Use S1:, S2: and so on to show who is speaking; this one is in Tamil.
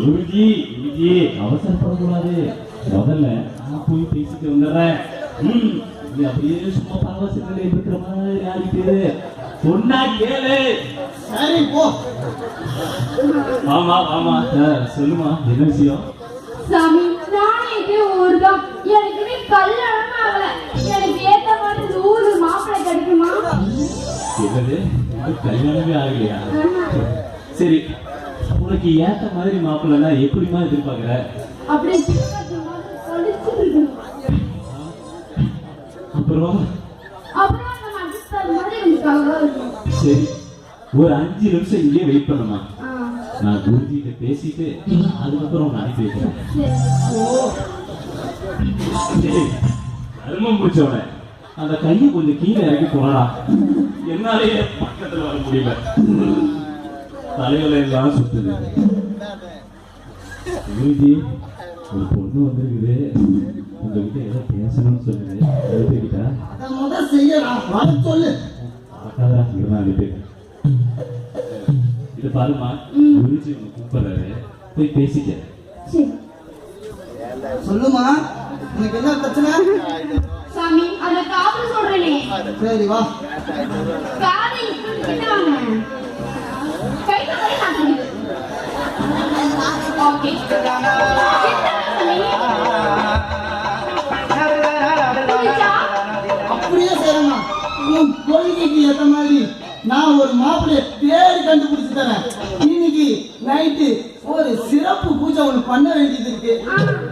S1: குருஜி குருஜி அவசரப்படக்கூடாது. முதல்ல நான் போய் பேசிட்டு வந்துடுறேன். அப்படியே சும்மா பரவசத்துல இருக்கிற மாதிரி ஆகிட்டு சொன்னா கேளு.
S2: சரி போ.
S1: ஆமா ஆமா சொல்லுமா, என்ன விஷயம்?
S3: சாமி, நானே இதே ஊர்தான். எனக்கு நீ கல்யாணம் ஆகல. எனக்கு ஏத்த மாதிரி 100 மாப்பிள்ளை கிடைக்குமா?
S1: என்னது, கல்யாணமே ஆகலையா? சரி, உனக்கு ஏத்த மாதிரி மாப்பிள்ளைன்னா எப்படிமா எதிர்பார்க்கிற?
S3: அப்படி
S1: அப்புறம் சரி, ஒரு 5 நிமிஷம் இங்கே வெயிட் பண்ணுமா. நான் குருஜிட்ட பேசிட்டு அதுக்கப்புறம் உன்னை அனுப்பி வைக்கிறேன். கருமம் முடிச்சவன அந்த கையை கொஞ்சம் கீழே இறக்கி போனடா. என்னாலேயே பக்கத்துல வர முடியல, தலையில எல்லாம் சுத்துது. குருஜி, ஒரு பொண்ணு வந்திருக்குது, உங்ககிட்ட ஏதோ பேசணும்னு சொல்லுது. அனுப்பிக்கிட்டா
S2: முதல் செய்யலாம், சொல்லு.
S1: அக்காதான் அனுப்பிட்டேன். இது பாருமா, குருஜி உனக்கு கூப்பிடுறாரு, போய் பேசிக்க.
S2: சொல்லுமா, உனக்கு என்ன பிரச்சனை?
S3: சாமி, அந்த காப்பு சொல்றேனே.
S2: சரி வா.
S3: காதை கிட்ட வாங்க. கையில கை காட்டுங்க. ஓகே.
S2: அப்படியே செய்யணுமா? உன் கொள்கைக்கு ஏற்ற மாதிரி நான் ஒரு மாப்பிள்ளைய தேடி கண்டுபிடிச்சு தரேன். இன்னைக்கு நைட்டு ஒரு சிறப்பு பூஜை ஒன்று பண்ண வேண்டியது இருக்கு.